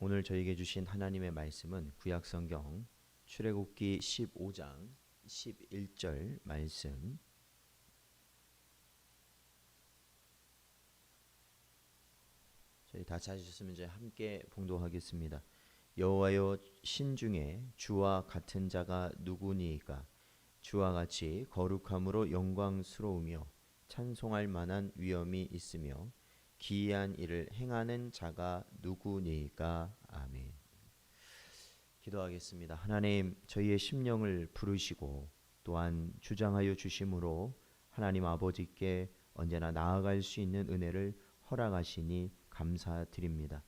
오늘 저에게 주신 하나님의 말씀은 구약성경 출애굽기 15장 11절 말씀. 저희 다 찾으셨으면 이제 함께 봉독하겠습니다. 여호와여, 신중에 주와 같은 자가 누구니이까? 주와 같이 거룩함으로 영광스러우며 찬송할 만한 위엄이 있으며 기이한 일을 행하는 자가 누구니이까? 아멘. 기도하겠습니다. 하나님, 저희의 심령을 부르시고 또한 주장하여 주심으로 하나님 아버지께 언제나 나아갈 수 있는 은혜를 허락하시니 감사드립니다.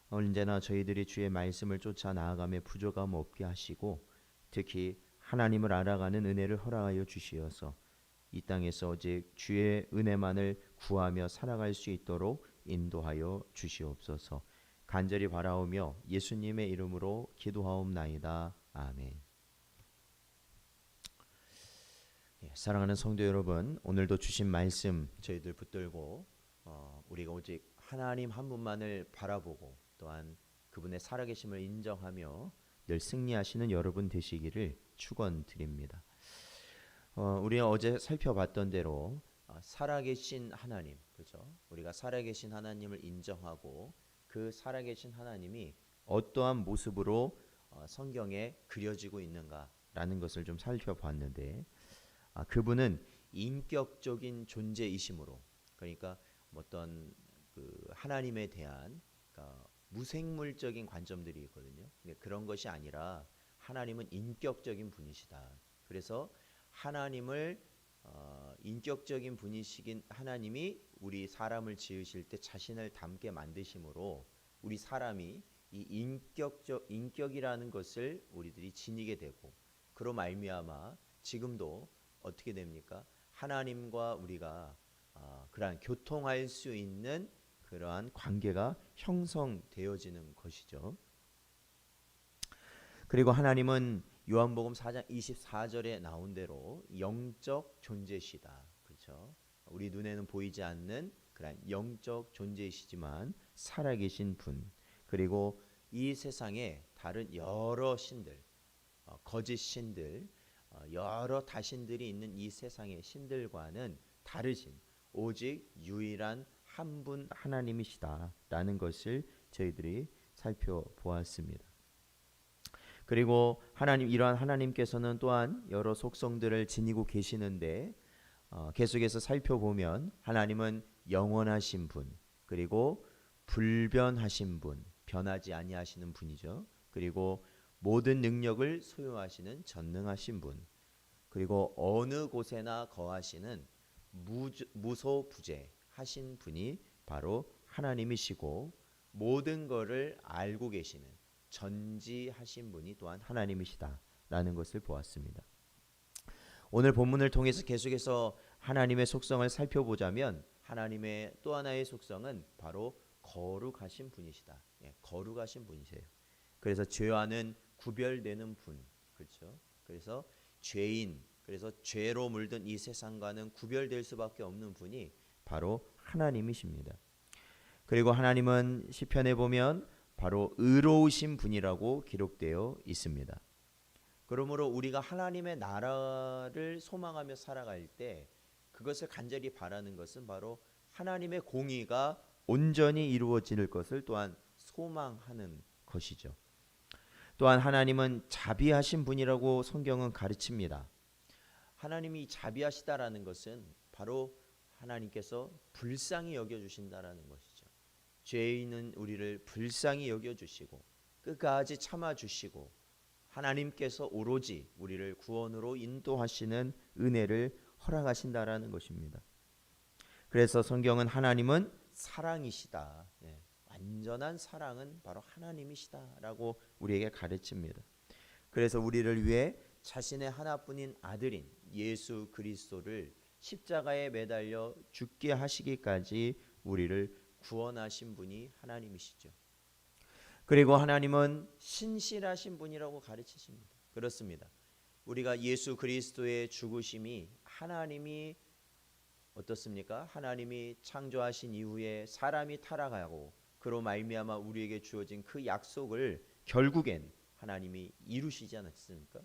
언제나 저희들이 주의 말씀을 쫓아 나아가며 부족함 없게 하시고 특히 하나님을 알아가는 은혜를 허락하여 주시어서 이 땅에서 오직 주의 은혜만을 구하며 살아갈 수 있도록 인도하여 주시옵소서. 간절히 바라오며 예수님의 이름으로 기도하옵나이다. 아멘. 사랑하는 성도 여러분, 오늘도 주신 말씀 저희들 붙들고 우리가 오직 하나님 한 분만을 바라보고 또한 그분의 살아계심을 인정하며 늘 승리하시는 여러분 되시기를 축원드립니다. 우리가 어제 살펴봤던 대로 살아계신 하나님, 그렇죠? 우리가 살아계신 하나님을 인정하고 그 살아계신 하나님이 어떠한 모습으로 성경에 그려지고 있는가라는 것을 좀 살펴봤는데, 그분은 인격적인 존재이심으로, 그러니까 어떤 그 하나님에 대한 그러니까 무생물적인 관점들이 있거든요. 그런 것이 아니라 하나님은 인격적인 분이시다. 그래서 하나님을 인격적인 분이시긴 하나님이 우리 사람을 지으실 때 자신을 닮게 만드심으로 우리 사람이 이 인격이라는 것을 우리들이 지니게 되고 그로 말미암아 지금도 어떻게 됩니까? 하나님과 우리가 그러한 교통할 수 있는 그러한 관계가 형성되어지는 것이죠. 그리고 하나님은 요한복음 4장 24절에 나온 대로 영적 존재시다. 그렇죠? 우리 눈에는 보이지 않는 그런 영적 존재이시지만 살아계신 분. 그리고 이 세상에 다른 여러 신들, 거짓 신들, 여러 다신들이 있는 이 세상의 신들과는 다르신 오직 유일한 한 분 하나님이시다라는 것을 저희들이 살펴보았습니다. 그리고 이러한 하나님께서는 또한 여러 속성들을 지니고 계시는데 계속해서 살펴보면 하나님은 영원하신 분, 그리고 불변하신 분, 변하지 아니하시는 분이죠. 그리고 모든 능력을 소유하시는 전능하신 분, 그리고 어느 곳에나 거하시는 무소부재하신 분이 바로 하나님이시고 모든 것을 알고 계시는 전지하신 분이 또한 하나님이시다라는 것을 보았습니다. 오늘 본문을 통해서 계속해서 하나님의 속성을 살펴보자면 하나님의 또 하나의 속성은 바로 거룩하신 분이시다. 거룩하신 분이세요. 그래서 죄와는 구별되는 분, 그렇죠? 그래서 그래서 죄로 물든 이 세상과는 구별될 수밖에 없는 분이 바로 하나님이십니다. 그리고 하나님은 시편에 보면 바로 의로우신 분이라고 기록되어 있습니다. 그러므로 우리가 하나님의 나라를 소망하며 살아갈 때 그것을 간절히 바라는 것은 바로 하나님의 공의가 온전히 이루어질 것을 또한 소망하는 것이죠. 또한 하나님은 자비하신 분이라고 성경은 가르칩니다. 하나님이 자비하시다라는 것은 바로 하나님께서 불쌍히 여겨주신다라는 것이죠. 죄 있는 우리를 불쌍히 여겨주시고 끝까지 참아주시고 하나님께서 오로지 우리를 구원으로 인도하시는 은혜를 허락하신다라는 것입니다. 그래서 성경은 하나님은 사랑이시다. 완전한 사랑은 바로 하나님이시다라고 우리에게 가르칩니다. 그래서 우리를 위해 자신의 하나뿐인 아들인 예수 그리스도를 십자가에 매달려 죽게 하시기까지 우리를 구원하신 분이 하나님이시죠. 그리고 하나님은 신실하신 분이라고 가르치십니다. 그렇습니다. 우리가 예수 그리스도의 죽으심이 하나님이 어떻습니까? 하나님이 창조하신 이후에 사람이 타락하고 그로 말미암아 우리에게 주어진 그 약속을 결국엔 하나님이 이루시지 않았습니까?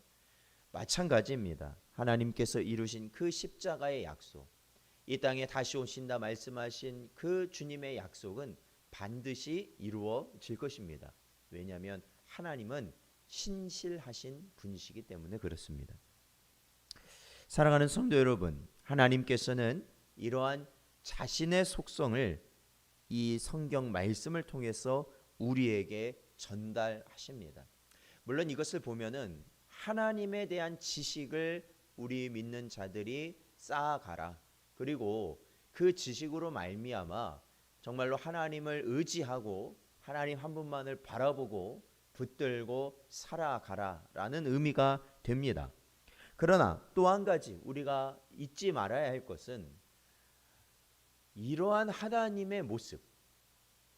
마찬가지입니다. 하나님께서 이루신 그 십자가의 약속, 이 땅에 다시 오신다 말씀하신 그 주님의 약속은 반드시 이루어질 것입니다. 왜냐하면 하나님은 신실하신 분이시기 때문에 그렇습니다. 사랑하는 성도 여러분, 하나님께서는 이러한 자신의 속성을 이 성경 말씀을 통해서 우리에게 전달하십니다. 물론 이것을 보면은 하나님에 대한 지식을 우리 믿는 자들이 쌓아가라. 그리고 그 지식으로 말미암아 정말로 하나님을 의지하고 하나님 한 분만을 바라보고 붙들고 살아가라라는 의미가 됩니다. 그러나 또 한 가지 우리가 잊지 말아야 할 것은 이러한 하나님의 모습,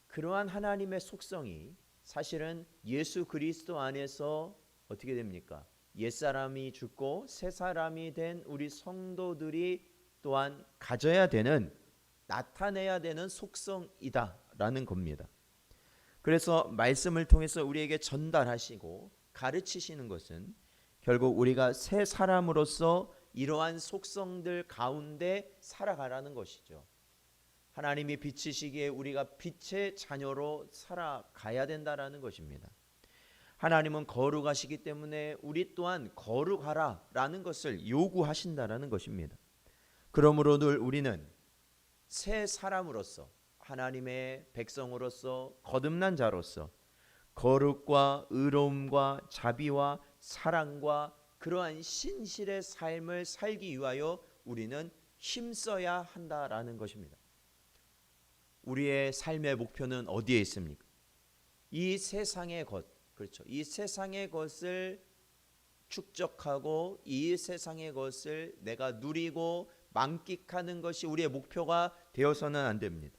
그러한 하나님의 속성이 사실은 예수 그리스도 안에서 어떻게 됩니까? 옛사람이 죽고 새 사람이 된 우리 성도들이 또한 가져야 되는, 나타내야 되는 속성이다라는 겁니다. 그래서 말씀을 통해서 우리에게 전달하시고 가르치시는 것은 결국 우리가 새 사람으로서 이러한 속성들 가운데 살아가라는 것이죠. 하나님이 빛이시기에 우리가 빛의 자녀로 살아가야 된다라는 것입니다. 하나님은 거룩하시기 때문에 우리 또한 거룩하라라는 것을 요구하신다라는 것입니다. 그러므로 늘 우리는 새 사람으로서, 하나님의 백성으로서, 거듭난 자로서 거룩과 의로움과 자비와 사랑과 그러한 신실의 삶을 살기 위하여 우리는 힘써야 한다라는 것입니다. 우리의 삶의 목표는 어디에 있습니까? 이 세상의 것, 그렇죠. 이 세상의 것을 축적하고 이 세상의 것을 내가 누리고 만끽하는 것이 우리의 목표가 되어서는 안 됩니다.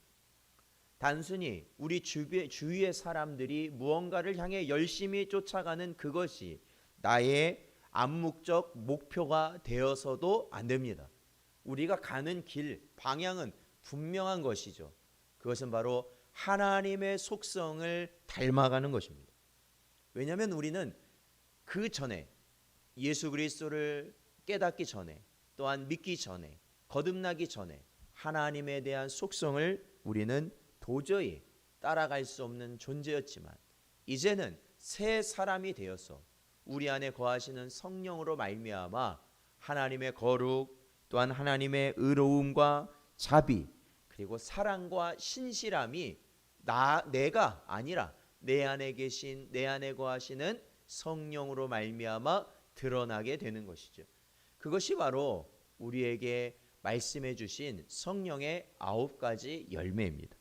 단순히 우리 주위의 사람들이 무언가를 향해 열심히 쫓아가는 그것이 나의 암묵적 목표가 되어서도 안 됩니다. 우리가 가는 길, 방향은 분명한 것이죠. 그것은 바로 하나님의 속성을 닮아가는 것입니다. 왜냐하면 우리는 그 전에 예수 그리스도를 깨닫기 전에, 또한 믿기 전에, 거듭나기 전에 하나님에 대한 속성을 우리는 도저히 따라갈 수 없는 존재였지만 이제는 새 사람이 되어서 우리 안에 거하시는 성령으로 말미암아 하나님의 거룩, 또한 하나님의 의로움과 자비, 그리고 사랑과 신실함이 내가 아니라 내 안에 계신, 내 안에 거하시는 성령으로 말미암아 드러나게 되는 것이죠. 그것이 바로 우리에게 말씀해 주신 성령의 9가지 열매입니다.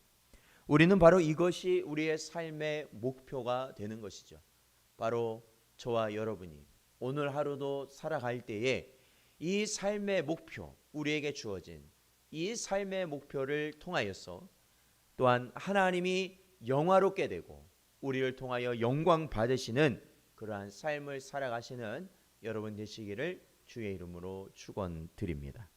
우리는 바로 이것이 우리의 삶의 목표가 되는 것이죠. 바로 저와 여러분이 오늘 하루도 살아갈 때에 이 삶의 목표, 우리에게 주어진 이 삶의 목표를 통하여서 또한 하나님이 영화롭게 되고 우리를 통하여 영광 받으시는 그러한 삶을 살아가시는 여러분 되시기를 주의 이름으로 축원드립니다.